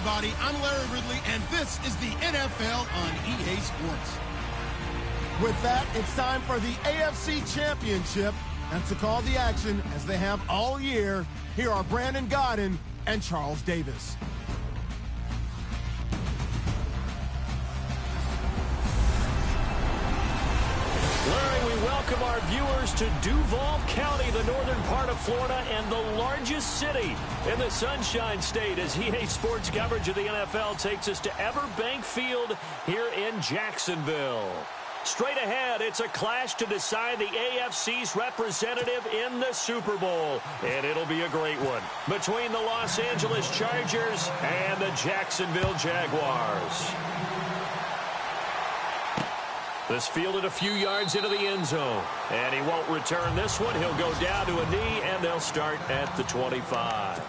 everybody. I'm Larry Ridley, and this is the NFL on EA Sports. With that, it's time for the AFC Championship. And to call the action, as they have all year, here are Brandon Godden and Charles Davis. Larry, we welcome our viewers to Duval County, the northern part of Florida, and the largest city in the Sunshine State, as EA Sports coverage of the NFL takes us to Everbank Field here in Jacksonville. Straight ahead, it's a clash to decide the AFC's representative in the Super Bowl. And it'll be a great one between the Los Angeles Chargers and the Jacksonville Jaguars. This fielded a few yards into the end zone. And he won't return this one. He'll go down to a knee, and they'll start at the 25.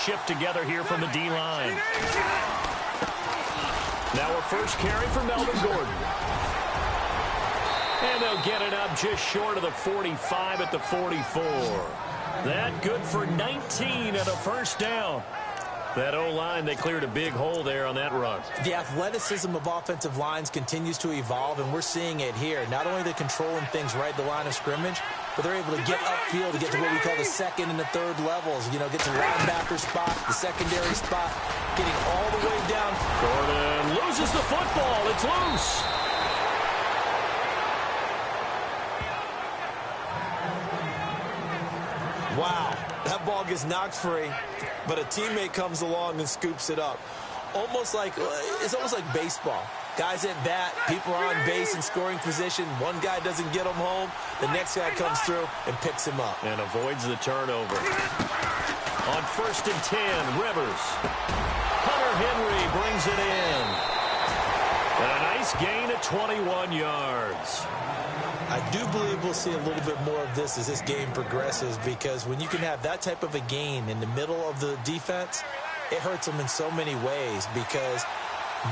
Shift together here from the D-line. Now a first carry for Melvin Gordon. And they'll get it up just short of the 45 at the 44. That good for 19 and a first down. That O-line, they cleared a big hole there on that run. The athleticism of offensive lines continues to evolve, and we're seeing it here. Not only are they controlling things right at the line of scrimmage, but they're able to get upfield to get to what we call the second and the third levels. You know, get to the linebacker spot, the secondary spot, getting all the way down. Gordon loses the football. It's loose. Wow, that ball gets knocked free, but a teammate comes along and scoops it up. It's almost like baseball. Guys at bat, people are on base in scoring position. One guy doesn't get him home. The next guy comes through and picks him up. And avoids the turnover. On 1st and 10, Rivers. Hunter Henry brings it in. And a nice gain of 21 yards. I do believe we'll see a little bit more of this as this game progresses, because when you can have that type of a gain in the middle of the defense, it hurts them in so many ways, because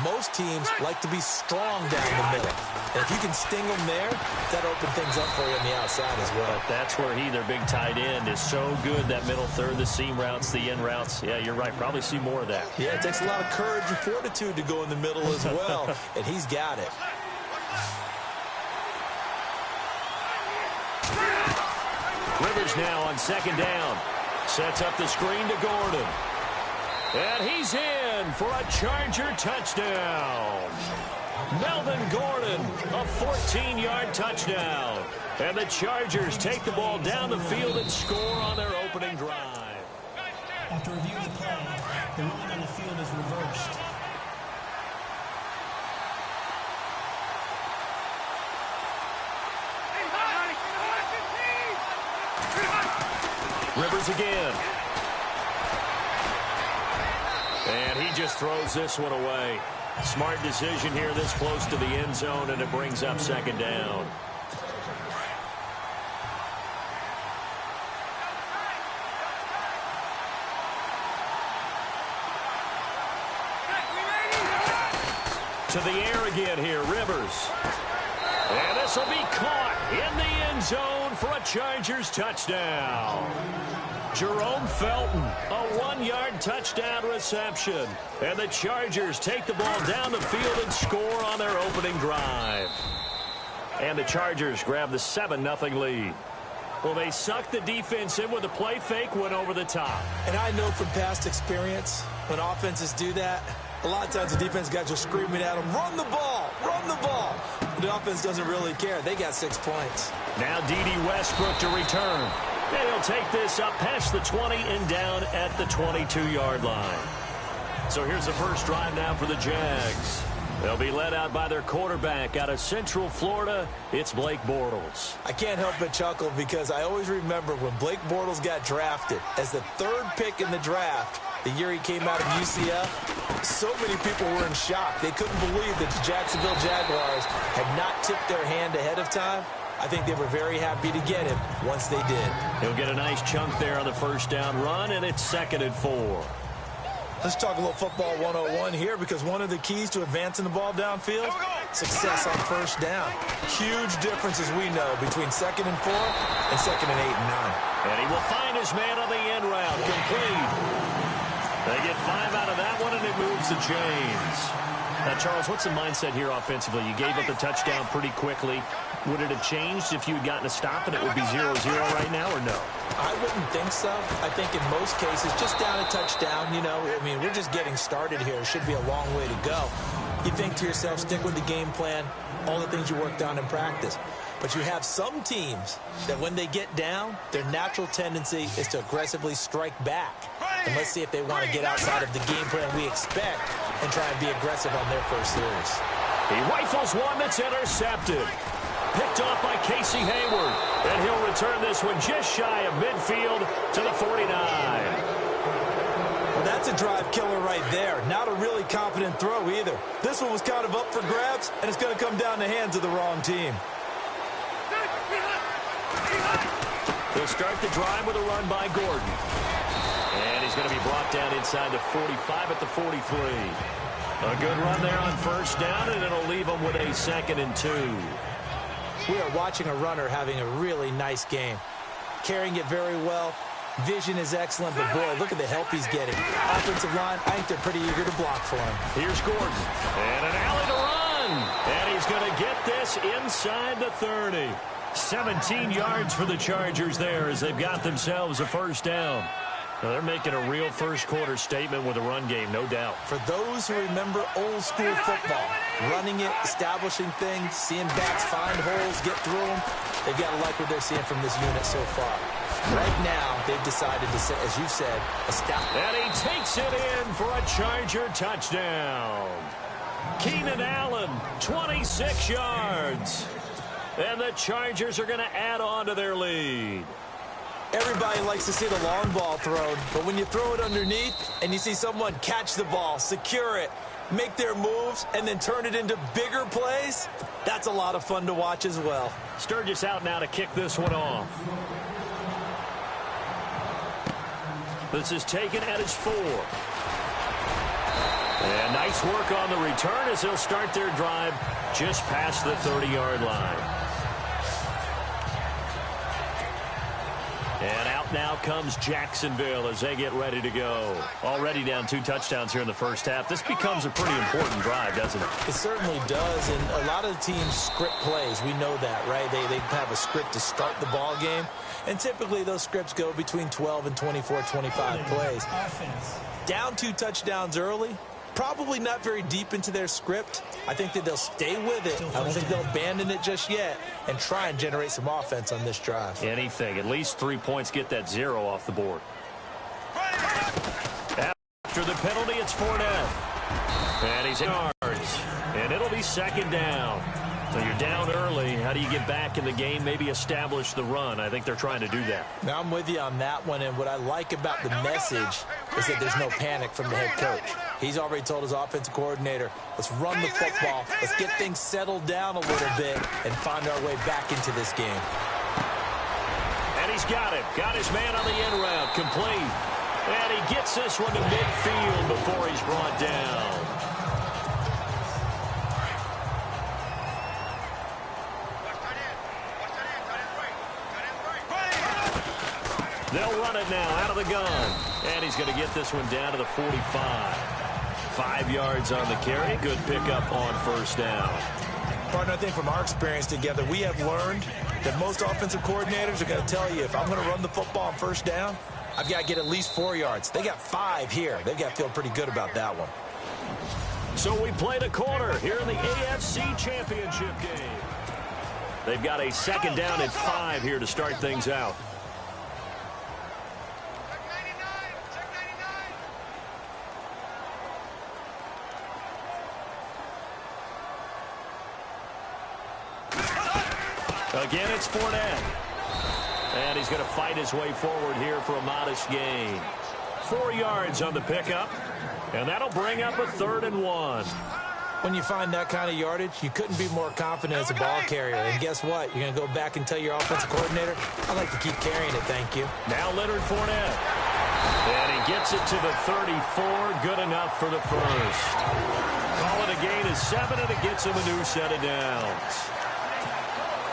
most teams like to be strong down the middle. And if you can sting them there, that opens things up for you on the outside as well. But that's where their big tight end, is so good, that middle third, the seam routes, the in routes. Yeah, you're right. Probably see more of that. Yeah, it takes a lot of courage and fortitude to go in the middle as well, and he's got it. Rivers now on 2nd down. Sets up the screen to Gordon. And he's in for a Charger touchdown. Melvin Gordon, a 14-yard touchdown. And the Chargers take the ball down the field and score on their opening drive. After reviewing the play, the ruling on the field is reversed. Rivers again. And he just throws this one away. Smart decision here this close to the end zone, and it brings up 2nd down. To the air again here, Rivers. And this will be caught in the end zone for a Chargers touchdown. Jerome Felton, a 1-yard touchdown reception. And the Chargers take the ball down the field and score on their opening drive. And the Chargers grab the 7-0 lead. Well, they sucked the defense in with a play fake, went over the top. And I know from past experience, when offenses do that, a lot of times the defense guys are screaming at them, run the ball, run the ball. The offense doesn't really care. They got 6 points. Now D.D. Westbrook to return. And he'll take this up past the 20 and down at the 22-yard line. So here's the first drive now for the Jags. They'll be led out by their quarterback out of Central Florida. It's Blake Bortles. I can't help but chuckle, because I always remember when Blake Bortles got drafted as the 3rd pick in the draft, the year he came out of UCF, so many people were in shock. They couldn't believe that the Jacksonville Jaguars had not tipped their hand ahead of time. I think they were very happy to get him once they did. He'll get a nice chunk there on the first down run, and it's 2nd and 4. Let's talk a little football 101 here, because one of the keys to advancing the ball downfield, success on first down. Huge difference, as we know, between 2nd and 4 and 2nd and 8 and 9. And he will find his man on the end route. Complete. They get 5 out of that one, and it moves the chains. Now, Charles, what's the mindset here offensively? You gave up the touchdown pretty quickly. Would it have changed if you had gotten a stop and it would be 0-0 right now, or no? I wouldn't think so. I think in most cases, just down a touchdown, you know, I mean, we're just getting started here. It should be a long way to go. You think to yourself, stick with the game plan, all the things you worked on in practice. But you have some teams that when they get down, their natural tendency is to aggressively strike back. And let's see if they want to get outside of the game plan we expect and try and be aggressive on their first series. He rifles one that's intercepted. Picked off by Casey Hayward. And he'll return this one just shy of midfield to the 49. Well, that's a drive killer right there. Not a really confident throw either. This one was kind of up for grabs, and it's going to come down the hands of the wrong team. He'll start the drive with a run by Gordon. And he's going to be brought down inside the 45 at the 43. A good run there on first down, and it'll leave him with a 2nd and 2. We are watching a runner having a really nice game. Carrying it very well. Vision is excellent, but boy, look at the help he's getting. Offensive line, I think they're pretty eager to block for him. Here's Gordon. And an alley to run. And he's going to get this inside the 30. 17 yards for the Chargers there as they've got themselves a first down. Now they're making a real first-quarter statement with a run game, no doubt. For those who remember old-school football, running it, establishing things, seeing backs find holes, get through them, they've got to like what they're seeing from this unit so far. Right now, they've decided to, as you said, establish. And he takes it in for a Charger touchdown. Keenan Allen, 26 yards. And the Chargers are going to add on to their lead. Everybody likes to see the long ball thrown, but when you throw it underneath and you see someone catch the ball, secure it, make their moves, and then turn it into bigger plays, that's a lot of fun to watch as well. Sturgis out now to kick this one off. This is taken at his 4. And nice work on the return as they'll start their drive just past the 30-yard line. And out now comes Jacksonville as they get ready to go. Already down 2 touchdowns here in the first half. This becomes a pretty important drive, doesn't it? It certainly does, and a lot of the teams script plays. We know that, right? They have a script to start the ball game, and typically those scripts go between 12 and 24, 25 plays. Down 2 touchdowns early, probably not very deep into their script. I think that they'll stay with it. I don't think they'll abandon it just yet and try and generate some offense on this drive. Anything. At least 3 points, get that 0 off the board. After the penalty, it's Fournette. And he's in yards. And it'll be 2nd down. So you're down early. How do you get back in the game, maybe establish the run? I think they're trying to do that. Now, I'm with you on that one, and what I like about the message is that there's no panic from the head coach. He's already told his offensive coordinator, let's run the football, let's get things settled down a little bit and find our way back into this game. And he's got it. Got his man on the end route, complete. And he gets this one to midfield before he's brought down. They'll run it now out of the gun. And he's going to get this one down to the 45. 5 yards on the carry. Good pickup on first down. Partner, I think from our experience together, we have learned that most offensive coordinators are going to tell you, if I'm going to run the football on first down, I've got to get at least 4 yards. They got 5 here. They've got to feel pretty good about that one. So we played a quarter here in the AFC Championship game. They've got a 2nd down at 5 here to start things out. Again, it's Fournette. And he's going to fight his way forward here for a modest gain. 4 yards on the pickup. And that'll bring up a 3rd and 1. When you find that kind of yardage, you couldn't be more confident as a ball carrier. And guess what? You're going to go back and tell your offensive coordinator, I'd like to keep carrying it, thank you. Now Leonard Fournette. And he gets it to the 34. Good enough for the first. Call it a gain of 7, and it gets him a new set of downs.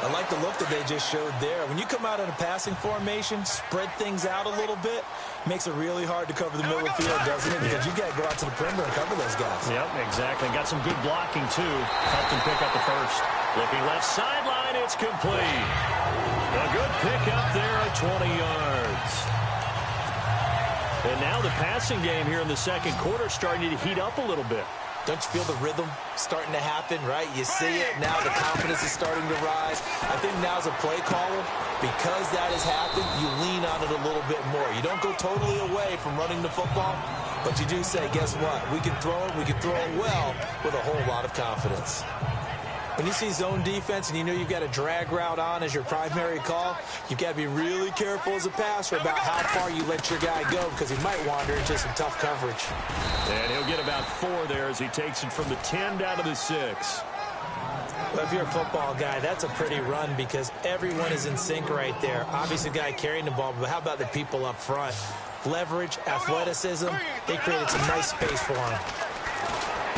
I like the look that they just showed there. When you come out in a passing formation, spread things out a little bit, makes it really hard to cover the middle of the field, doesn't it? Because you got to go out to the perimeter and cover those guys. Yep, exactly. Got some good blocking, too. Helped him pick up the first. Looking left sideline, it's complete. A good pick up there at 20 yards. And now the passing game here in the second quarter starting to heat up a little bit. Don't you feel the rhythm starting to happen, right? You see it now. The confidence is starting to rise. I think now as a play caller, because that has happened, you lean on it a little bit more. You don't go totally away from running the football, but you do say, guess what? We can throw it. We can throw it well with a whole lot of confidence. When you see zone defense and you know you've got a drag route on as your primary call, you've got to be really careful as a passer about how far you let your guy go because he might wander into some tough coverage. And he'll get about 4 there as he takes it from the 10 down to the 6. Well, if you're a football guy, that's a pretty run because everyone is in sync right there. Obviously, the guy carrying the ball, but how about the people up front? Leverage, athleticism, they created some nice space for him.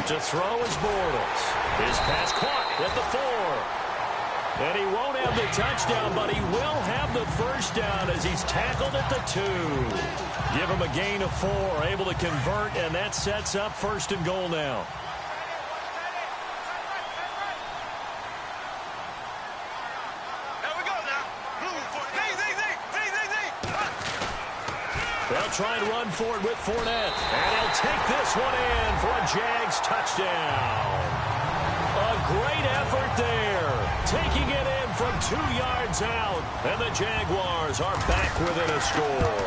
To throw is Bortles. His pass caught at the 4. And he won't have the touchdown, but he will have the first down as he's tackled at the 2. Give him a gain of 4, able to convert, and that sets up 1st and goal now. They'll try and run for it with Fournette. And he'll take this one in for a Jags touchdown. A great effort there. Taking it in from 2 yards out. And the Jaguars are back within a score.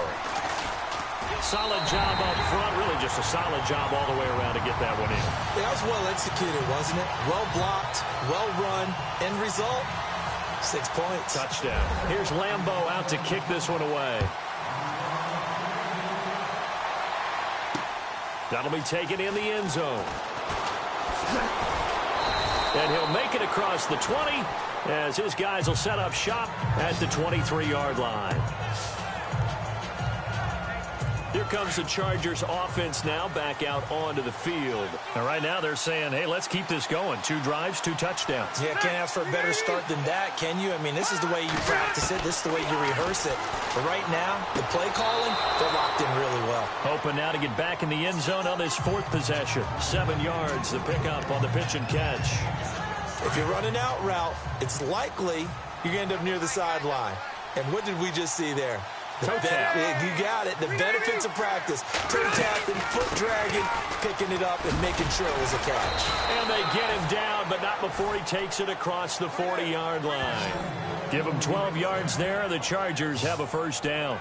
Solid job up front. Really just a solid job all the way around to get that one in. That was well executed, wasn't it? Well blocked, well run. End result, 6 points. Touchdown. Here's Lambeau out to kick this one away. That'll be taken in the end zone. And he'll make it across the 20 as his guys will set up shop at the 23-yard line. Here comes the Chargers offense now back out onto the field. And right now they're saying, hey, let's keep this going. 2 drives, 2 touchdowns. Yeah, can't ask for a better start than that, can you? I mean, this is the way you practice it. This is the way you rehearse it. But right now, the play calling, they're locked in really well. Hoping now to get back in the end zone on this 4th possession. 7 yards, the pickup on the pitch and catch. If you're running out route, it's likely you're going to end up near the sideline. And what did we just see there? You got it. The benefits of practice. Toe tapping, foot dragging, picking it up, and making sure it was a catch. And they get him down, but not before he takes it across the 40-yard line. Give him 12 yards there. The Chargers have a first down.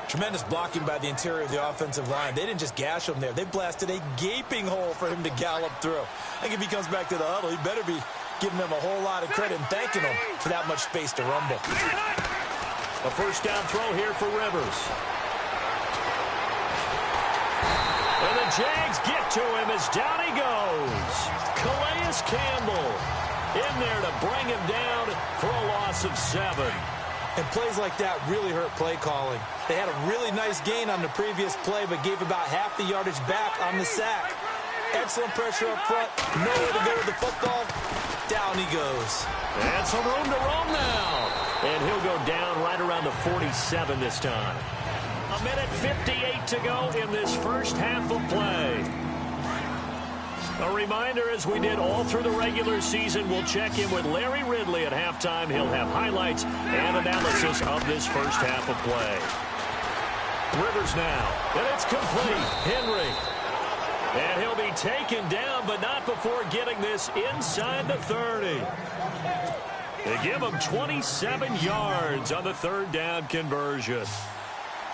Tremendous blocking by the interior of the offensive line. They didn't just gash him there. They blasted a gaping hole for him to gallop through. I think if he comes back to the huddle, he better be giving them a whole lot of credit and thanking them for that much space to rumble. A first down throw here for Rivers. And the Jags get to him as down he goes. Calais Campbell in there to bring him down for a loss of 7. And plays like that really hurt play calling. They had a really nice gain on the previous play, but gave about half the yardage back on the sack. Excellent pressure up front. Nowhere to go with the football. Down he goes. And some room to roam now. And he'll go down right around the 47 this time. 1:58 to go in this first half of play. A reminder, as we did all through the regular season, we'll check in with Larry Ridley at halftime. He'll have highlights and analysis of this first half of play. Rivers now, and it's complete. Henry. And he'll be taken down, but not before getting this inside the 30. They give him 27 yards on the 3rd down conversion.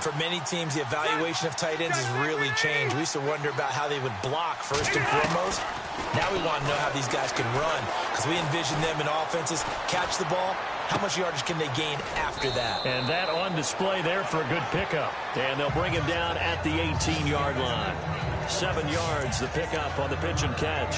For many teams, the evaluation of tight ends has really changed. We used to wonder about how they would block first and foremost. Now we want to know how these guys can run because we envision them in offenses catch the ball. How much yardage can they gain after that? And that on display there for a good pickup. And they'll bring him down at the 18-yard line. 7 yards, the pickup on the pitch and catch.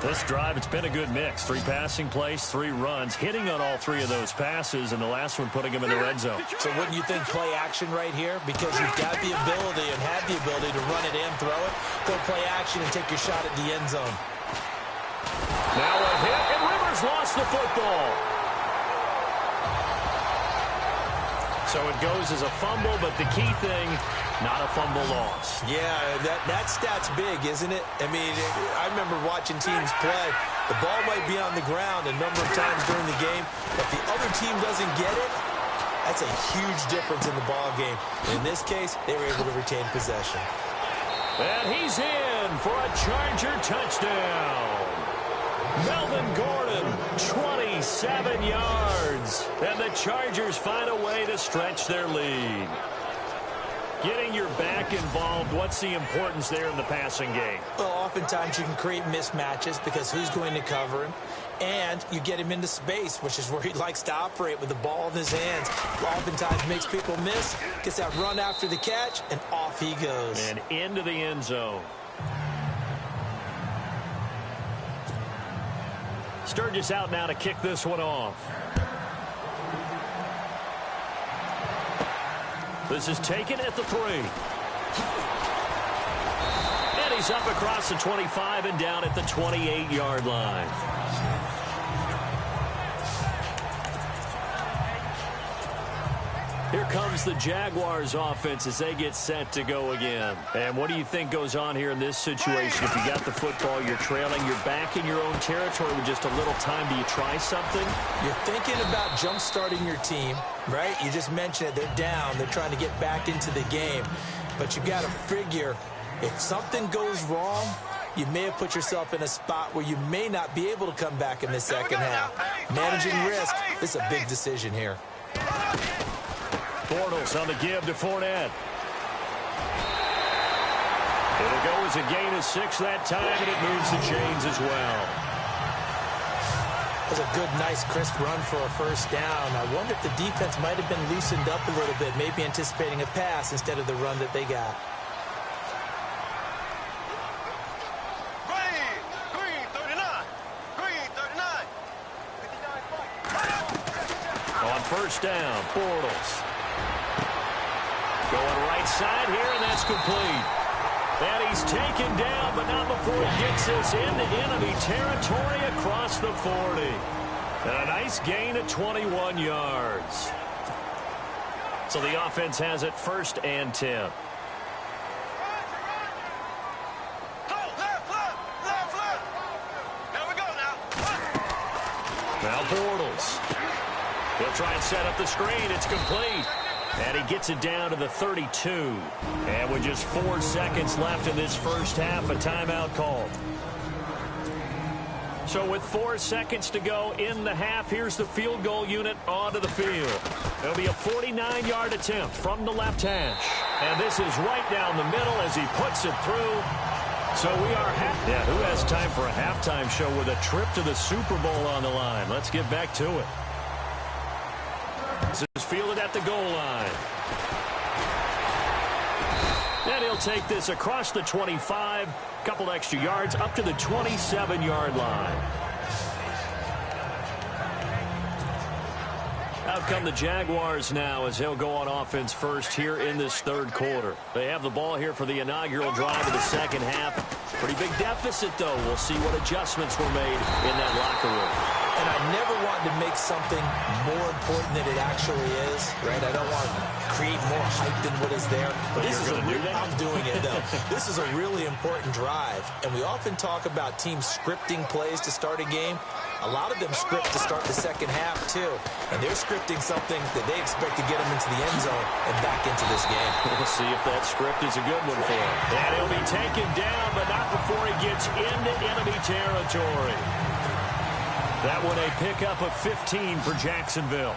This drive, it's been a good mix. 3 passing plays, 3 runs, hitting on all 3 of those passes, and the last one putting him in the red zone. So wouldn't you think play action right here? Because you've got the ability and have the ability to run it in, throw it, go play action, and take your shot at the end zone. Now a hit, and Rivers lost the football. So it goes as a fumble, but the key thing, not a fumble loss. Yeah, that stat's big, isn't it? I mean, I remember watching teams play. The ball might be on the ground a number of times during the game, but if the other team doesn't get it, that's a huge difference in the ball game. In this case, they were able to retain possession. And he's in for a Charger touchdown. Melvin Gordon, 27 yards. And the Chargers find a way to stretch their lead. Getting your back involved, what's the importance there in the passing game? Well, oftentimes you can create mismatches because who's going to cover him? And you get him into space, which is where he likes to operate with the ball in his hands. Oftentimes makes people miss, gets that run after the catch, and off he goes. And into the end zone. Sturgis out now to kick this one off. This is taken at the 3. And he's up across the 25 and down at the 28-yard line. Here comes the Jaguars offense as they get set to go again. And what do you think goes on here in this situation? If you got the football, you're trailing, you're back in your own territory with just a little time. Do you try something? You're thinking about jump-starting your team, right? You just mentioned it. They're down. They're trying to get back into the game. But you've got to figure if something goes wrong, you may have put yourself in a spot where you may not be able to come back in the second half. Managing risk, this is a big decision here. Bortles on the give to Fournette. It'll go as a gain of 6 that time, and it moves the chains as well. That was a good, nice, crisp run for a first down. I wonder if the defense might have been loosened up a little bit, maybe anticipating a pass instead of the run that they got. On first down, Bortles. Going right side here, and that's complete. And he's taken down, but not before he gets us into enemy territory across the 40. And a nice gain of 21 yards. So the offense has it 1st and 10. Now Bortles. He'll try and set up the screen. It's complete. And he gets it down to the 32. And with just 4 seconds left in this first half, a timeout called. So with 4 seconds to go in the half, here's the field goal unit onto the field. It'll be a 49-yard attempt from the left hash. And this is right down the middle as he puts it through. So we are yeah, who has time for a halftime show with a trip to the Super Bowl on the line? Let's get back to it. This is fielded at the goal line. And he'll take this across the 25, couple extra yards, up to the 27-yard line. Out come the Jaguars now as they'll go on offense first here in this 3rd quarter. They have the ball here for the inaugural drive of the second half. Pretty big deficit, though. We'll see what adjustments were made in that locker room. And I never want to make something more important than it actually is, right? I don't want to create more hype than what is there. But this is I'm doing it, though. This is a really important drive. And we often talk about teams scripting plays to start a game. A lot of them script to start the second half, too. And they're scripting something that they expect to get them into the end zone and back into this game. We'll see if that script is a good one for him. And he'll be taken down, but not before he gets into enemy territory. That one a pickup of 15 for Jacksonville.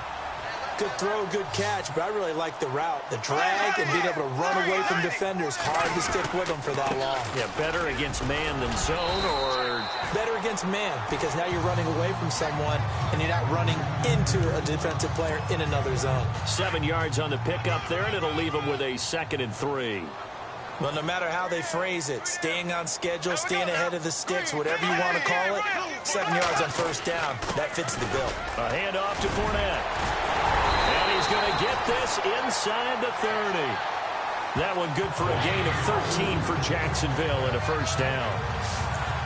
Good throw, good catch, but I really like the route. The drag and being able to run away from defenders. Hard to stick with them for that long. Yeah, better against man than zone, or? Better against man, because now you're running away from someone and you're not running into a defensive player in another zone. 7 yards on the pickup there, and it'll leave him with a 2nd and 3. Well, no matter how they phrase it, staying on schedule, staying ahead of the sticks, whatever you want to call it, 7 yards on first down, that fits the bill. A handoff to Fournette. And he's going to get this inside the 30. That one good for a gain of 13 for Jacksonville and a first down.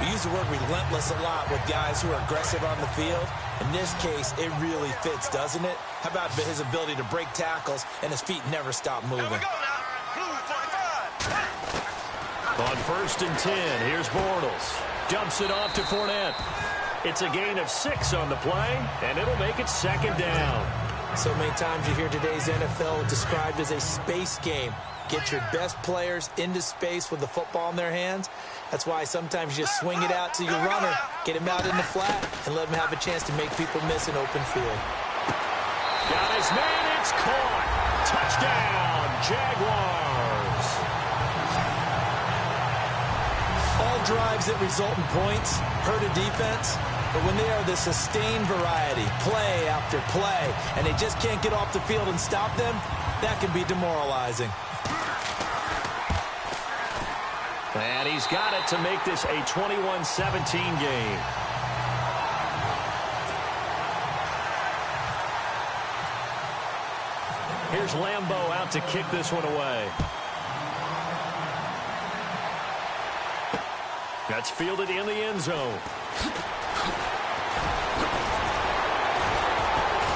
We use the word relentless a lot with guys who are aggressive on the field. In this case, it really fits, doesn't it? How about his ability to break tackles and his feet never stop moving? On 1st and 10, here's Bortles. Dumps it off to Fournette. It's a gain of 6 on the play, and it'll make it 2nd down. So many times you hear today's NFL described as a space game. Get your best players into space with the football in their hands. That's why sometimes you just swing it out to your runner, get him out in the flat, and let him have a chance to make people miss an open field. Got his man, it's caught. Touchdown, Jaguars. All drives that result in points hurt a defense, but when they are the sustained variety, play after play, and they just can't get off the field and stop them, that can be demoralizing. And he's got it to make this a 21-17 game. Here's Lambeau out to kick this one away. That's fielded in the end zone.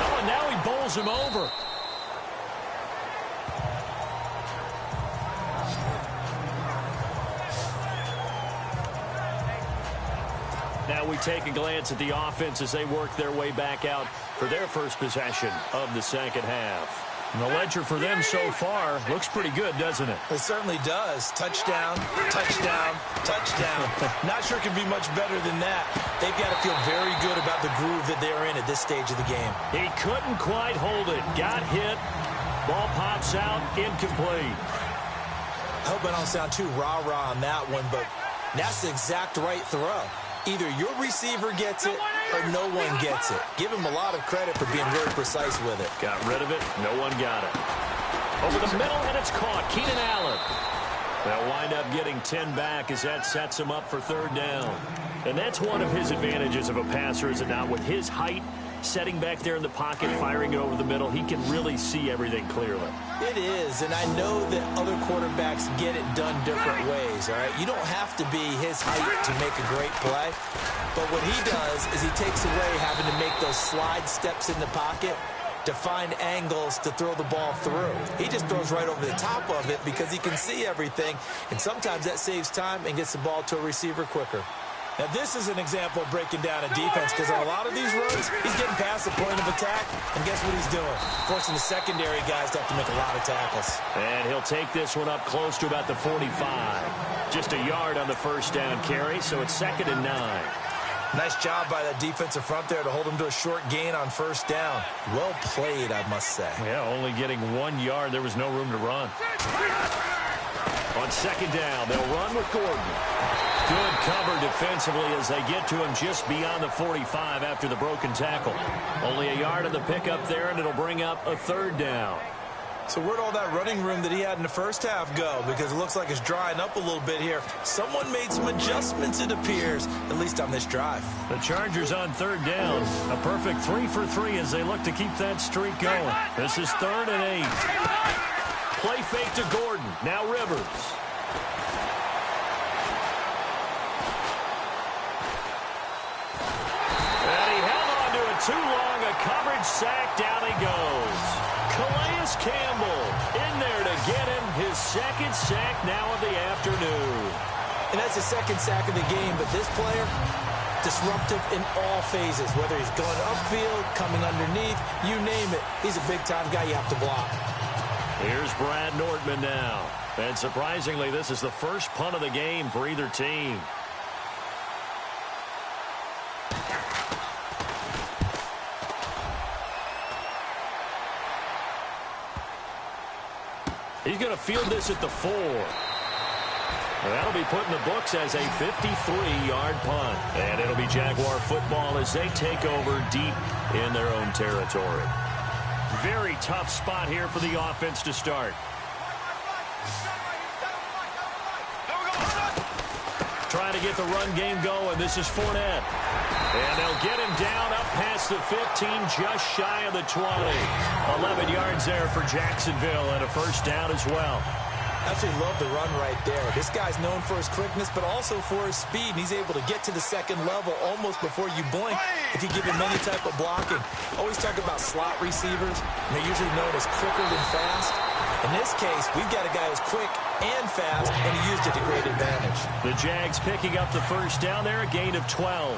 Oh, and now he bowls him over. Now we take a glance at the offense as they work their way back out for their first possession of the second half. And the ledger for them so far looks pretty good, doesn't it? It certainly does. Touchdown, touchdown, touchdown. Not sure it can be much better than that. They've got to feel very good about the groove that they're in at this stage of the game. He couldn't quite hold it. Got hit. Ball pops out. Incomplete. I hope I don't sound too rah-rah on that one, but that's the exact right throw. Either your receiver gets it or no one gets it. Give him a lot of credit for being very precise with it. Got rid of it. No one got it. Over the middle, and it's caught. Keenan Allen. They'll wind up getting 10 back as that sets him up for 3rd down. And that's one of his advantages of a passer, is it not? With his height, setting back there in the pocket, firing it over the middle, he can really see everything clearly. It is, and I know that other quarterbacks get it done different ways, all right? You don't have to be his height to make a great play, but what he does is he takes away having to make those slide steps in the pocket to find angles to throw the ball through. He just throws right over the top of it because he can see everything, and sometimes that saves time and gets the ball to a receiver quicker. Now, this is an example of breaking down a defense because on a lot of these runs, he's getting past the point of attack, and guess what he's doing? Forcing the secondary guys to have to make a lot of tackles. And he'll take this one up close to about the 45. Just a yard on the first down carry, so it's 2nd and 9. Nice job by that defensive front there to hold him to a short gain on first down. Well played, I must say. Yeah, only getting 1 yard. There was no room to run. On 2nd down, they'll run with Gordon. Good cover defensively as they get to him just beyond the 45 after the broken tackle. Only a yard on the pickup there, and it'll bring up a 3rd down. So where'd all that running room that he had in the first half go? Because it looks like it's drying up a little bit here. Someone made some adjustments, it appears, at least on this drive. The Chargers on 3rd down. A perfect 3 for 3 as they look to keep that streak going. This is 3rd and 8. Play fake to Gordon. Now Rivers. Too long, a coverage sack, down he goes. Calais Campbell in there to get him his 2nd sack now of the afternoon. And that's the 2nd sack of the game, but this player, disruptive in all phases, whether he's going upfield, coming underneath, you name it. He's a big-time guy you have to block. Here's Brad Nordman now. And surprisingly, this is the first punt of the game for either team. He's going to field this at the 4. That'll be put in the books as a 53-yard punt. And it'll be Jaguar football as they take over deep in their own territory. Very tough spot here for the offense to start. to get the run game going. This is Fournette. And they'll get him down up past the 15, just shy of the 20. 11 yards there for Jacksonville and a first down as well. Absolutely love the run right there. This guy's known for his quickness, but also for his speed. And he's able to get to the second level almost before you blink if you give him any type of blocking. Always talk about slot receivers. They're usually known as quicker than fast. In this case, we've got a guy who's quick and fast, and he used it to great advantage. The Jags picking up the first down there, a gain of 12.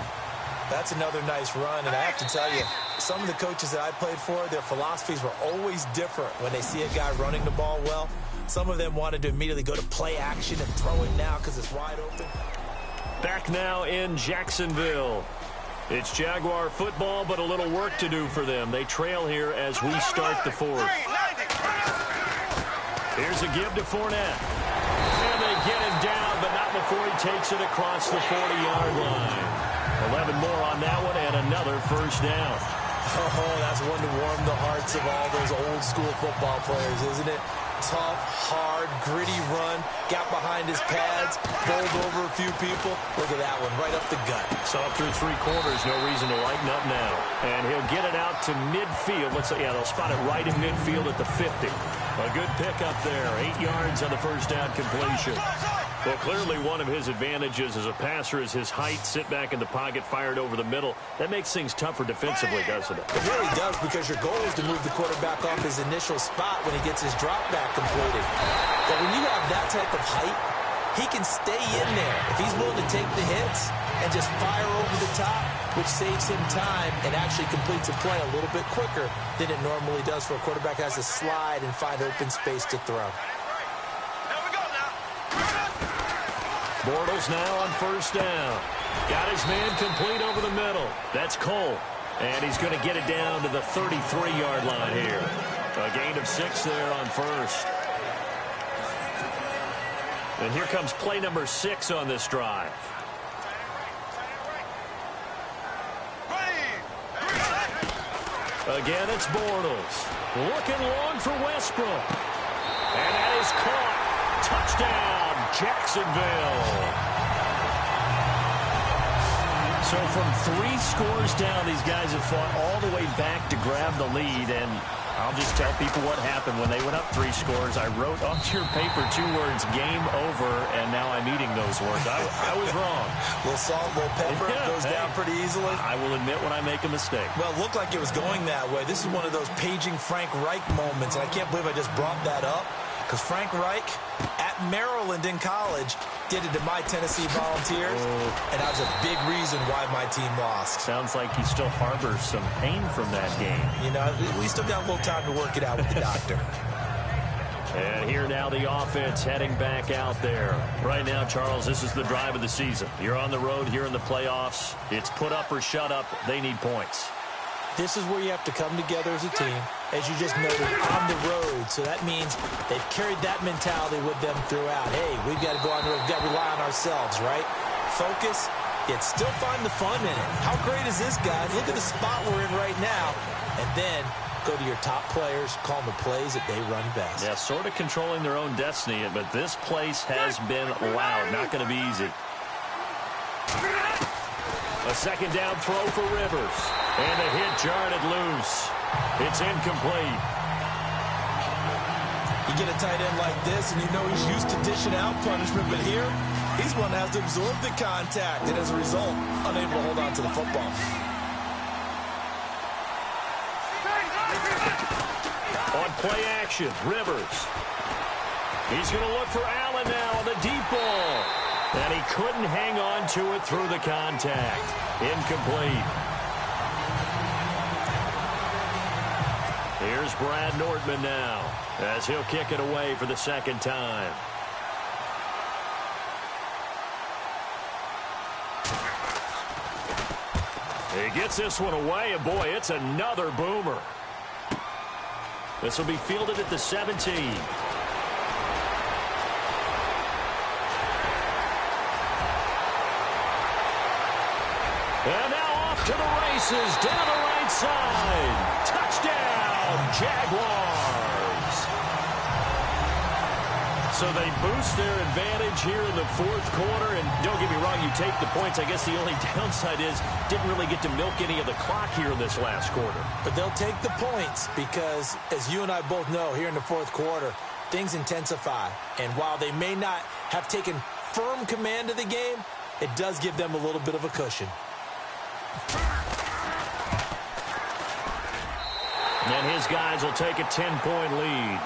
That's another nice run, and I have to tell you, some of the coaches that I played for, their philosophies were always different when they see a guy running the ball well. Some of them wanted to immediately go to play action and throw it now because it's wide open. Back now in Jacksonville. It's Jaguar football, but a little work to do for them. They trail here as we start the fourth. Here's a give to Fournette. And they get him down, but not before he takes it across the 40-yard line. 11 more on that one and another first down. Oh, that's one to warm the hearts of all those old school football players, isn't it? Tough, hard, gritty run, got behind his pads, bowled over a few people. Look at that one, right up the gut. So up through three quarters, no reason to lighten up now. And he'll get it out to midfield. Yeah, they'll spot it right in midfield at the 50. A good pickup there, 8 yards on the first down completion. Well, clearly one of his advantages as a passer is his height. Sit back in the pocket, fired over the middle. That makes things tougher defensively, doesn't it? It really does, because your goal is to move the quarterback off his initial spot when he gets his drop back completed. But when you have that type of height, he can stay in there. If he's willing to take the hits and just fire over the top, which saves him time and actually completes a play a little bit quicker than it normally does for a quarterback that has to slide and find open space to throw. Bortles now on first down. Got his man complete over the middle. That's Cole. And he's going to get it down to the 33-yard line here. A gain of 6 there on first. And here comes play number 6 on this drive. Again, it's Bortles. Looking long for Westbrook. And that is caught. Touchdown, Jacksonville. So from 3 scores down, these guys have fought all the way back to grab the lead. And I'll just tell people what happened when they went up 3 scores. I wrote onto your paper 2 words, game over, and now I'm eating those words. I was wrong. Little salt, little pepper, goes down pretty easily. I will admit when I make a mistake. Well, it looked like it was going that way. This is one of those paging Frank Reich moments, and I can't believe I just brought that up, because Frank Reich at Maryland in college did it to my Tennessee Volunteers, and that was a big reason why my team lost. Sounds like he still harbors some pain from that game. You know, we still got a little time to work it out with the doctor. And here now the offense heading back out there. Right now, Charles, this is the drive of the season. You're on the road here in the playoffs. It's put up or shut up. They need points. This is where you have to come together as a team, as you just noted, on the road. So that means they've carried that mentality with them throughout. Hey, we've got to go on the road. We've got to rely on ourselves, right? Focus, yet still find the fun in it. How great is this, guys? Look at the spot we're in right now. And then go to your top players, call them the plays that they run best. Yeah, sort of controlling their own destiny, but this place has been loud. Not going to be easy. A second down throw for Rivers. And a hit jarred it loose. It's incomplete. You get a tight end like this, and you know he's used to dishing out punishment, but here, he's one that has to absorb the contact, and as a result, unable to hold on to the football. On play action, Rivers. He's going to look for Allen now on the deep ball. And he couldn't hang on to it through the contact. Incomplete. Here's Brad Nordman now as he'll kick it away for the second time. He gets this one away, and boy, it's another boomer. This will be fielded at the 17. And now off to the races, down the right side. Touchdown, Jaguars. So they boost their advantage here in the fourth quarter. And don't get me wrong, you take the points. I guess the only downside is didn't really get to milk any of the clock here in this last quarter. But they'll take the points because, as you and I both know, here in the fourth quarter, things intensify. And while they may not have taken firm command of the game, it does give them a little bit of a cushion. And his guys will take a 10-point lead.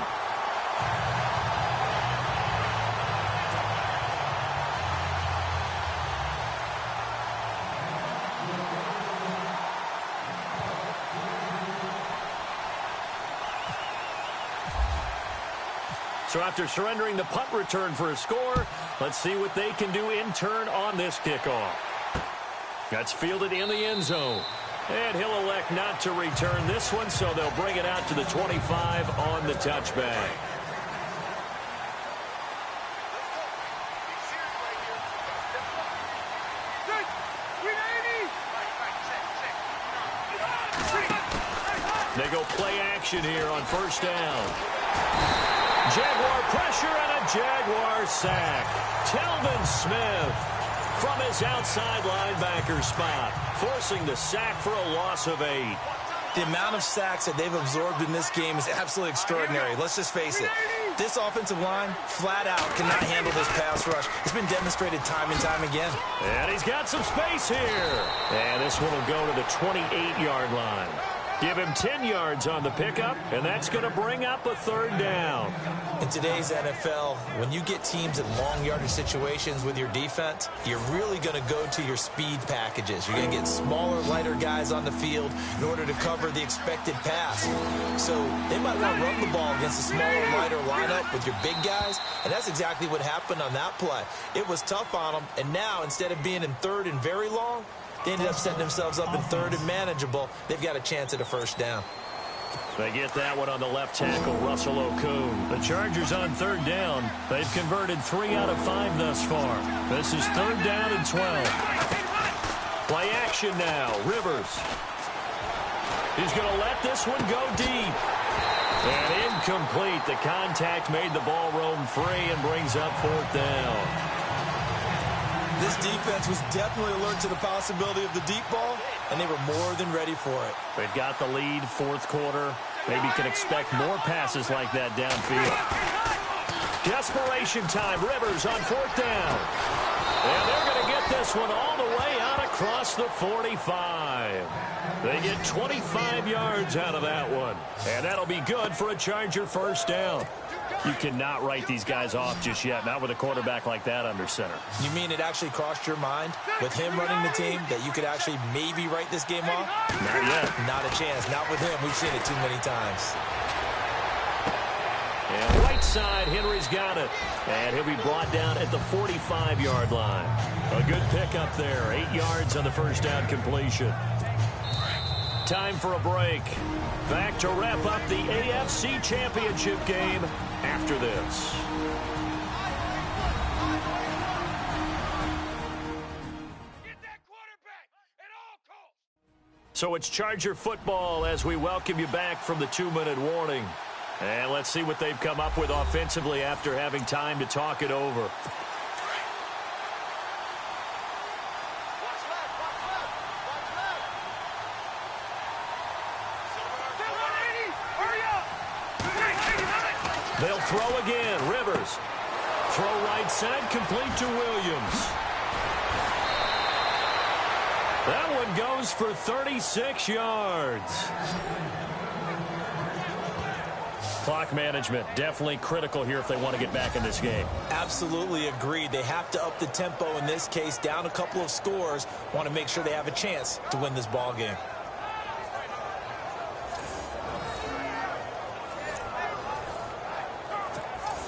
So after surrendering the punt return for a score, let's see what they can do in turn on this kickoff. That's fielded in the end zone. And he'll elect not to return this one, so they'll bring it out to the 25 on the touchback. They go play action here on first down. Jaguar pressure and a Jaguar sack. Telvin Smith from his outside linebacker spot, forcing the sack for a loss of 8. The amount of sacks that they've absorbed in this game is absolutely extraordinary. Let's just face it. This offensive line, flat out, cannot handle this pass rush. It's been demonstrated time and time again. And he's got some space here. And this one will go to the 28-yard line. Give him 10 yards on the pickup, and that's going to bring up a third down. In today's NFL, when you get teams in long yardage situations with your defense, you're really going to go to your speed packages. You're going to get smaller, lighter guys on the field in order to cover the expected pass. So they might want to run the ball against a smaller, lighter lineup with your big guys, and that's exactly what happened on that play. It was tough on them, and now instead of being in third and very long, they ended up setting themselves up in third and manageable. They've got a chance at a first down. They get that one on the left tackle, Russell Okung. The Chargers on third down. They've converted 3 out of 5 thus far. This is third down and 12. Play action now. Rivers. He's going to let this one go deep. And incomplete. The contact made the ball roam free and brings up fourth down. This defense was definitely alert to the possibility of the deep ball, and they were more than ready for it. They've got the lead, fourth quarter. Maybe can expect more passes like that downfield. Desperation time. Rivers on fourth down. And they're going to get this one all the way out across the 45. They get 25 yards out of that one. And that'll be good for a Charger first down. You cannot write these guys off just yet, not with a quarterback like that under center. You mean it actually crossed your mind with him running the team that you could actually maybe write this game off? Not yet. Not a chance. Not with him. We've seen it too many times. And right side, Henry's got it. And he'll be brought down at the 45-yard line. A good pickup there. 8 yards on the first down completion. Time for a break. Back to wrap up the AFC Championship game after this. So it's Charger football as we welcome you back from the 2-minute warning. And let's see what they've come up with offensively after having time to talk it over. They'll throw again. Rivers. Throw right side, complete to Williams. That one goes for 36 yards. Clock management, definitely critical here if they want to get back in this game. Absolutely agreed. They have to up the tempo in this case, down a couple of scores. Want to make sure they have a chance to win this ball game.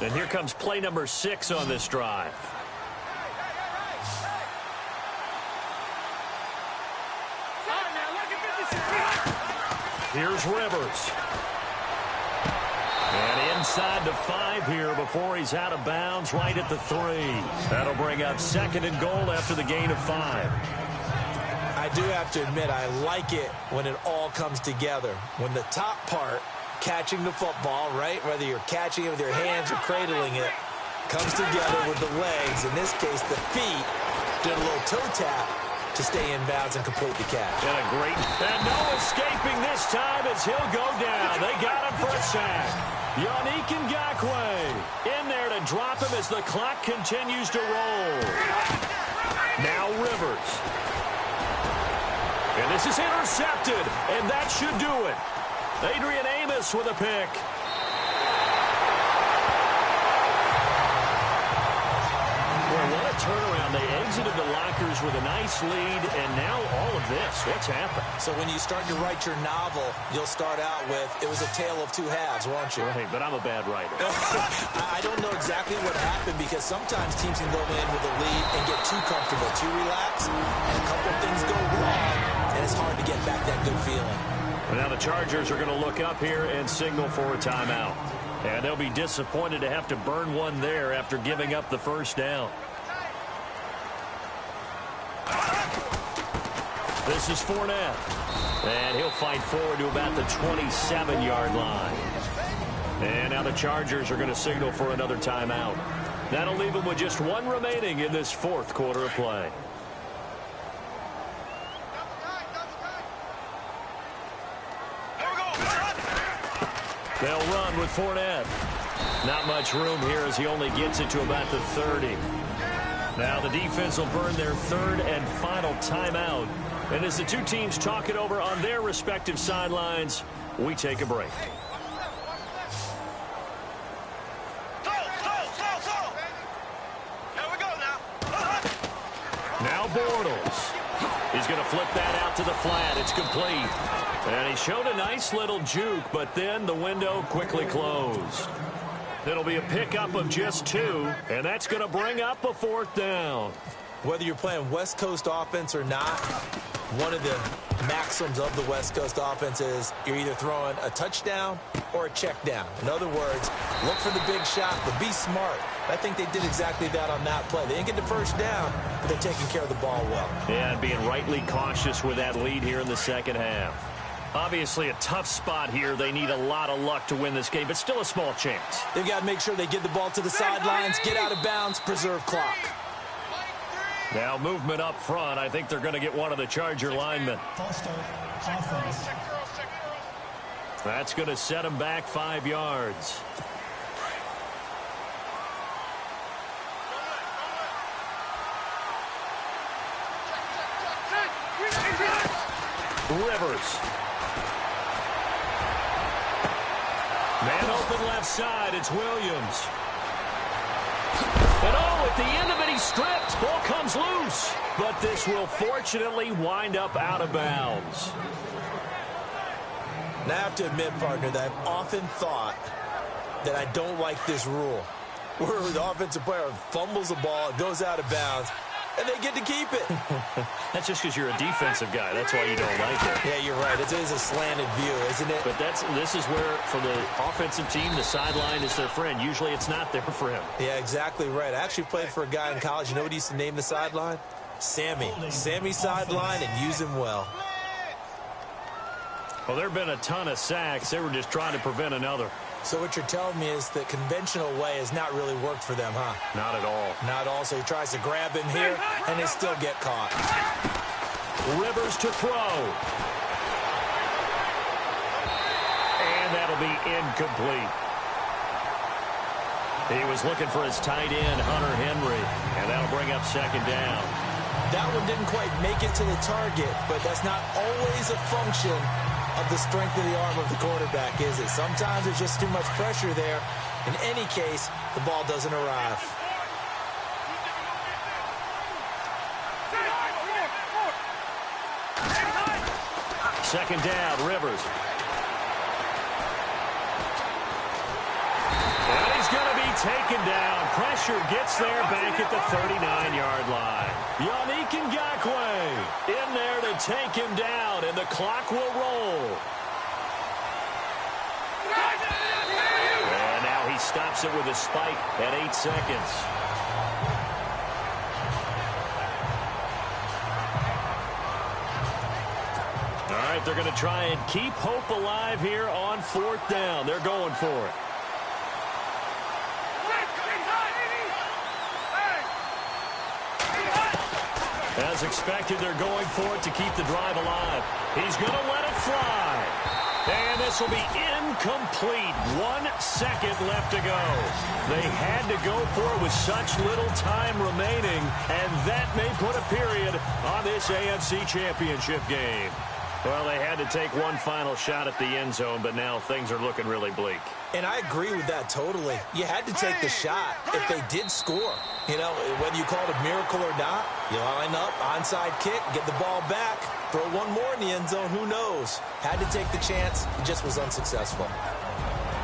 And here comes play number 6 on this drive. Here's Rivers. And inside the 5 here before he's out of bounds right at the 3. That'll bring up 2nd and goal after the gain of 5. I do have to admit, I like it when it all comes together. When the top part, catching the football, right? Whether you're catching it with your hands or cradling it, Comes together with the legs. In this case, the feet. Did a little toe tap to stay in bounds and complete the catch. And a great, and no escaping this time as he'll go down. They got him for a sack. Yannick Ngakoue in there to drop him as the clock continues to roll. Now Rivers. And this is intercepted, and that should do it. Adrian Amos with a pick. What a turnaround. They exited the lockers with a nice lead, and now all of this. What's happened? So when you start to write your novel, you'll start out with, it was a tale of two halves, won't you? Right, but I'm a bad writer. I don't know exactly what happened because sometimes teams can go in with a lead and get too comfortable, too relaxed, and a couple of things go wrong, and it's hard to get back that good feeling. Well, now the Chargers are going to look up here and signal for a timeout. And they'll be disappointed to have to burn one there after giving up the first down. This is Fournette. And he'll fight forward to about the 27-yard line. And now the Chargers are going to signal for another timeout. That'll leave them with just one remaining in this fourth quarter of play. They'll run with Fournette. Not much room here as he only gets it to about the 30. Now the defense will burn their third and final timeout. And as the two teams talk it over on their respective sidelines, we take a break. Now Bortles. He's going to flip that out to the flat. It's complete. And he showed a nice little juke, but then the window quickly closed. It'll be a pickup of just 2, and that's going to bring up a fourth down. Whether you're playing West Coast offense or not, one of the maxims of the West Coast offense is you're either throwing a touchdown or a check down. In other words, look for the big shot, but be smart. I think they did exactly that on that play. They didn't get the first down, but they're taking care of the ball well. Yeah, and being rightly cautious with that lead here in the second half. Obviously a tough spot here. They need a lot of luck to win this game, but still a small chance. They've got to make sure they get the ball to the sidelines, get out of bounds, preserve clock. Now movement up front. I think they're going to get one of the Charger linemen. That's going to set them back 5 yards. Rivers. Man open left side. It's Williams. And oh, at the end of it, he's stripped. Ball comes loose. But this will fortunately wind up out of bounds. Now I have to admit, partner, that I've often thought that I don't like this rule. Where the offensive player fumbles the ball, it goes out of bounds, and they get to keep it. That's just because you're a defensive guy. That's why you don't like it. Yeah, you're right. It is a slanted view, isn't it? But this is where, for the offensive team, the sideline is their friend. Usually it's not there for him. Yeah, exactly right. I actually played for a guy in college. You know what he used to name the sideline? Sammy. Sammy sideline, and use him well. Well, there have been a ton of sacks. They were just trying to prevent another. So what you're telling me is the conventional way has not really worked for them, huh? Not at all. Not at all. So he tries to grab him here, and they still get caught. Rivers to throw. And that'll be incomplete. He was looking for his tight end, Hunter Henry, and that'll bring up second down. That one didn't quite make it to the target, but that's not always a function of the strength of the arm of the quarterback, is it? Sometimes there's just too much pressure there. In any case, the ball doesn't arrive. Second down, Rivers. And he's going to be taken down. Pressure gets there back at the 39-yard line. Yannick Ngakoue in there to take him down, and the clock will roll. And now he stops it with a spike at 8 seconds. All right, they're going to try and keep hope alive here on fourth down. They're going for it. As expected, they're going for it to keep the drive alive. He's going to let it fly. And this will be incomplete. 1 second left to go. They had to go for it with such little time remaining, and that may put a period on this AFC Championship game. Well, they had to take one final shot at the end zone, but now things are looking really bleak. And I agree with that totally. You had to take the shot if they did score. You know, whether you call it a miracle or not, you line up, onside kick, get the ball back, throw one more in the end zone, who knows? Had to take the chance, it just was unsuccessful.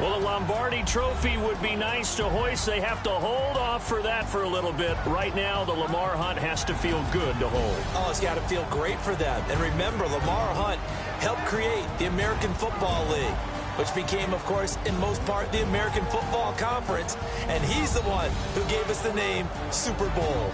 Well, the Lombardi Trophy would be nice to hoist. They have to hold off for that for a little bit. Right now, the Lamar Hunt has to feel good to hold. Oh, it's got to feel great for them. And remember, Lamar Hunt helped create the American Football League, which became, of course, in most part, the American Football Conference. And he's the one who gave us the name Super Bowl.